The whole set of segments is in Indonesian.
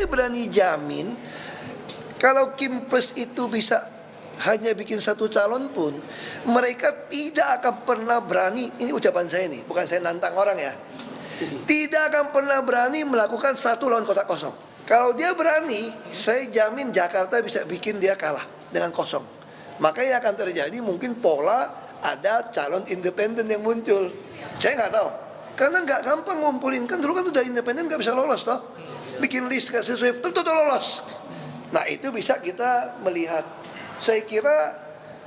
berani jamin kalau Kim Plus itu bisa hanya bikin satu calon pun, mereka tidak akan pernah berani, ini ucapan saya nih, bukan saya nantang orang ya, tidak akan pernah berani melakukan satu lawan kotak kosong. Kalau dia berani, saya jamin Jakarta bisa bikin dia kalah dengan kosong. Makanya akan terjadi mungkin pola ada calon independen yang muncul. Saya nggak tahu, karena nggak gampang ngumpulin, kan dulu kan udah independen nggak bisa lolos toh, bikin list nggak sesuai, tentu lolos. Nah itu bisa kita melihat. Saya kira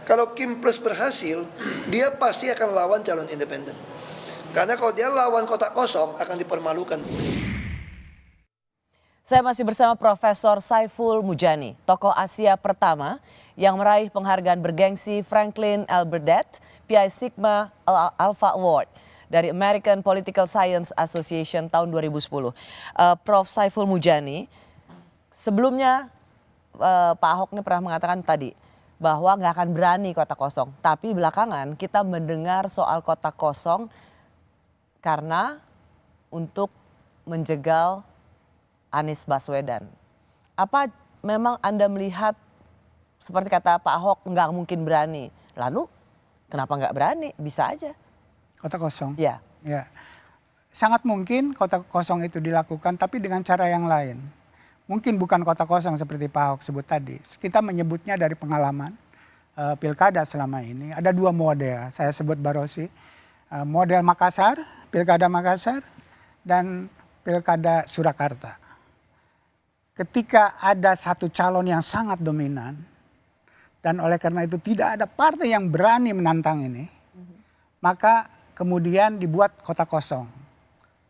kalau Kim Plus berhasil, dia pasti akan lawan calon independen. Karena kalau dia lawan kotak kosong akan dipermalukan. Saya masih bersama Profesor Saiful Mujani, tokoh Asia pertama yang meraih penghargaan bergengsi Franklin L. Burdett Pi Sigma Alpha Award dari American Political Science Association tahun 2010. Prof. Saiful Mujani, sebelumnya Pak Ahok ini pernah mengatakan tadi bahwa nggak akan berani kotak kosong. Tapi belakangan kita mendengar soal kotak kosong karena untuk menjegal Anies Baswedan. Apa memang Anda melihat seperti kata Pak Ahok nggak mungkin berani? Lalu kenapa nggak berani? Bisa aja. Kotak kosong? Ya. Ya. Sangat mungkin kotak kosong itu dilakukan tapi dengan cara yang lain. Mungkin bukan kotak kosong seperti Pak Ahok sebut tadi. Kita menyebutnya dari pengalaman pilkada selama ini. Ada dua model, saya sebut Barosi. Model Makassar, pilkada Makassar, dan pilkada Surakarta. Ketika ada satu calon yang sangat dominan, dan oleh karena itu tidak ada partai yang berani menantang ini, maka kemudian dibuat kotak kosong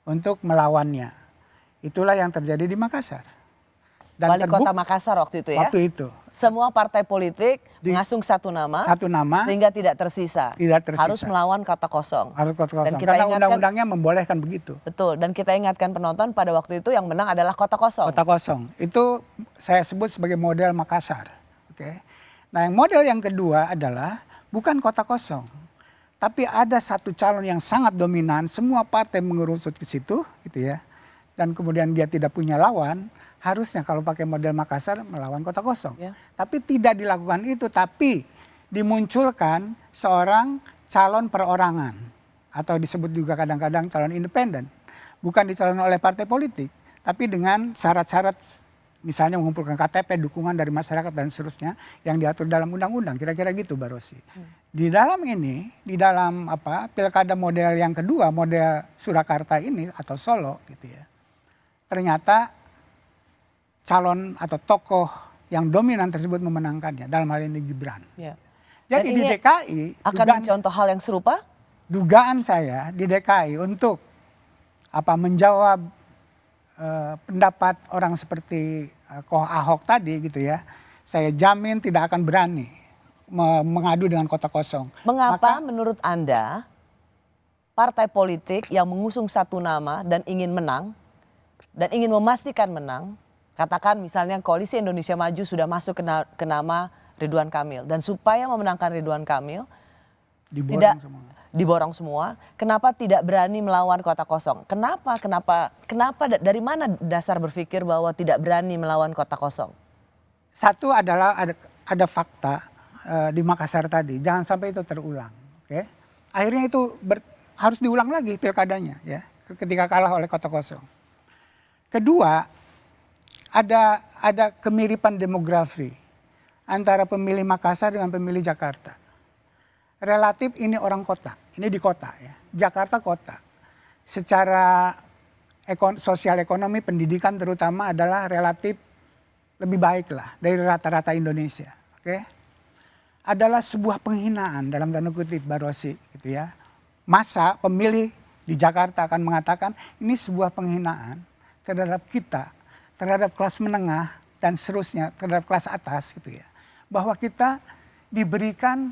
untuk melawannya. Itulah yang terjadi di Makassar. Dan Wali Kota Makassar waktu itu ya? Waktu itu. Semua partai politik mengasung satu nama sehingga tidak tersisa. Harus melawan kotak kosong. Harus kotak kosong, dan kita karena undang-undangnya membolehkan begitu. Betul, dan kita ingatkan penonton pada waktu itu yang menang adalah kotak kosong. Kotak kosong, itu saya sebut sebagai model Makassar. Oke. Nah yang model yang kedua adalah bukan kotak kosong. Tapi ada satu calon yang sangat dominan, semua partai mengerucut ke situ gitu ya. Dan kemudian dia tidak punya lawan. Harusnya kalau pakai model Makassar melawan kotak kosong. Ya. Tapi tidak dilakukan itu, tapi dimunculkan seorang calon perorangan. Atau disebut juga kadang-kadang calon independen. Bukan dicalon oleh partai politik, tapi dengan syarat-syarat misalnya mengumpulkan KTP, dukungan dari masyarakat dan seterusnya yang diatur dalam undang-undang. Kira-kira gitu Barosi. Di dalam ini, di dalam pilkada model yang kedua, model Surakarta ini atau Solo gitu ya. Ternyata calon atau tokoh yang dominan tersebut memenangkannya, dalam hal ini Gibran. Ya. Jadi di DKI akan mencontoh hal yang serupa? Dugaan saya di DKI untuk menjawab pendapat orang seperti Koh Ahok tadi gitu ya, saya jamin tidak akan berani mengadu dengan kotak kosong. Mengapa menurut Anda partai politik yang mengusung satu nama dan ingin menang dan ingin memastikan menang, katakan misalnya Koalisi Indonesia Maju sudah masuk ke nama Ridwan Kamil. Dan supaya memenangkan Ridwan Kamil, diborong semua. Kenapa tidak berani melawan kotak kosong? Kenapa dari mana dasar berpikir bahwa tidak berani melawan kotak kosong? Satu adalah ada fakta di Makassar tadi. Jangan sampai itu terulang. Okay? Akhirnya itu harus diulang lagi pilkadanya ya, ketika kalah oleh kotak kosong. Kedua, ada kemiripan demografi antara pemilih Makassar dengan pemilih Jakarta. Relatif ini orang kota, ini di kota ya. Jakarta kota. Secara sosial ekonomi, pendidikan terutama adalah relatif lebih baik lah dari rata-rata Indonesia. Oke? Adalah sebuah penghinaan dalam tanda kutip Barosi gitu ya. Masa pemilih di Jakarta akan mengatakan ini sebuah penghinaan terhadap kita, terhadap kelas menengah dan seterusnya, terhadap kelas atas gitu ya. Bahwa kita diberikan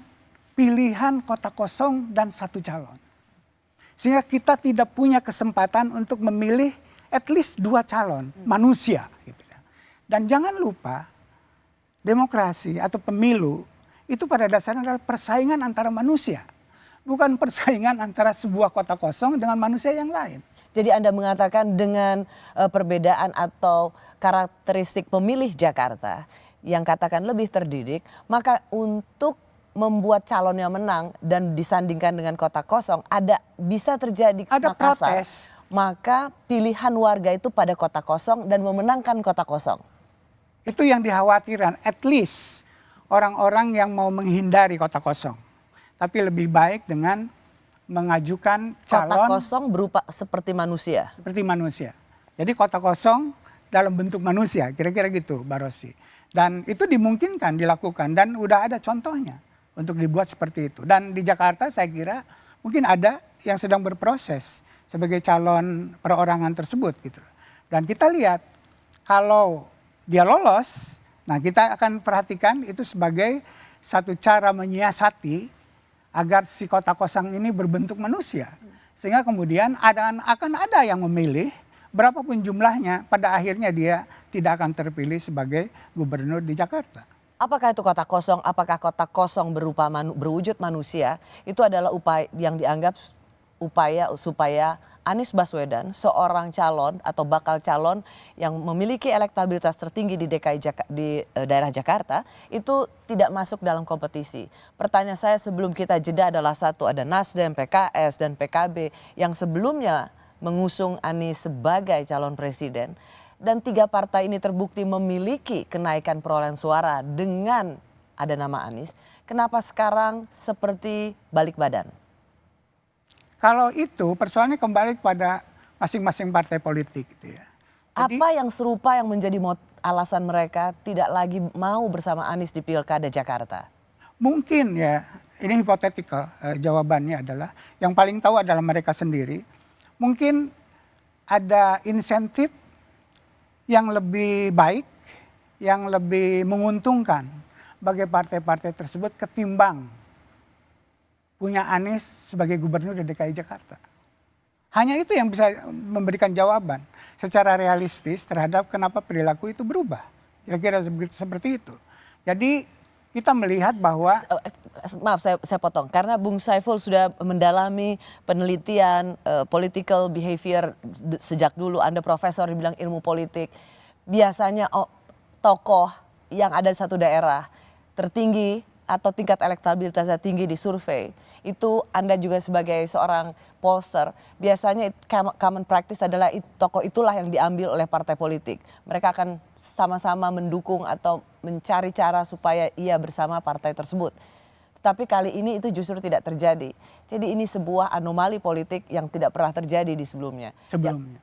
pilihan kotak kosong dan satu calon. Sehingga kita tidak punya kesempatan untuk memilih at least 2 calon manusia gitu ya. Dan jangan lupa demokrasi atau pemilu itu pada dasarnya adalah persaingan antara manusia. Bukan persaingan antara sebuah kotak kosong dengan manusia yang lain. Jadi Anda mengatakan dengan perbedaan atau karakteristik pemilih Jakarta yang katakan lebih terdidik, maka untuk membuat calon yang menang dan disandingkan dengan kota kosong bisa terjadi Ada Makassar. protes. Maka pilihan warga itu pada kota kosong dan memenangkan kota kosong. Itu yang dikhawatirkan, at least orang-orang yang mau menghindari kota kosong. Tapi lebih baik dengan mengajukan Kota calon kosong berupa seperti manusia. seperti manusia. Jadi kota kosong dalam bentuk manusia, kira-kira gitu Mbak Rosy. Dan itu dimungkinkan dilakukan dan udah ada contohnya untuk dibuat seperti itu. Dan di Jakarta saya kira mungkin ada yang sedang berproses sebagai calon perorangan tersebut gitu. Dan kita lihat kalau dia lolos, nah kita akan perhatikan itu sebagai satu cara menyiasati agar si kota kosong ini berbentuk manusia. Sehingga kemudian akan ada yang memilih, berapapun jumlahnya, pada akhirnya dia tidak akan terpilih sebagai gubernur di Jakarta. Apakah itu kota kosong? Apakah kota kosong berwujud manusia? Itu adalah upaya yang dianggap upaya supaya Anies Baswedan, seorang calon atau bakal calon yang memiliki elektabilitas tertinggi di daerah Jakarta, itu tidak masuk dalam kompetisi. Pertanyaan saya sebelum kita jeda adalah satu, ada Nasdem, PKS, dan PKB yang sebelumnya mengusung Anies sebagai calon presiden. Dan tiga partai ini terbukti memiliki kenaikan perolehan suara dengan ada nama Anies. Kenapa sekarang seperti balik badan? Kalau itu persoalannya kembali kepada masing-masing partai politik gitu ya. Jadi, Apa yang serupa yang menjadi alasan mereka tidak lagi mau bersama Anies di Pilkada Jakarta? mungkin ya, ini hipotetikal, jawabannya adalah yang paling tahu adalah mereka sendiri. Mungkin ada insentif yang lebih baik, yang lebih menguntungkan bagi partai-partai tersebut ketimbang punya Anies sebagai gubernur di DKI Jakarta. Hanya itu yang bisa memberikan jawaban secara realistis terhadap kenapa perilaku itu berubah. Kira-kira seperti itu. Jadi kita melihat bahwa Maaf saya potong karena Bung Saiful sudah mendalami penelitian political behavior sejak dulu. Anda profesor dibilang ilmu politik. Biasanya tokoh yang ada di satu daerah tertinggi atau tingkat elektabilitasnya tinggi di survei, itu Anda juga sebagai seorang pollster, biasanya common practice adalah tokoh itulah yang diambil oleh partai politik. Mereka akan sama-sama mendukung atau mencari cara supaya ia bersama partai tersebut. Tetapi kali ini itu justru tidak terjadi. Jadi ini sebuah anomali politik yang tidak pernah terjadi di sebelumnya. sebelumnya.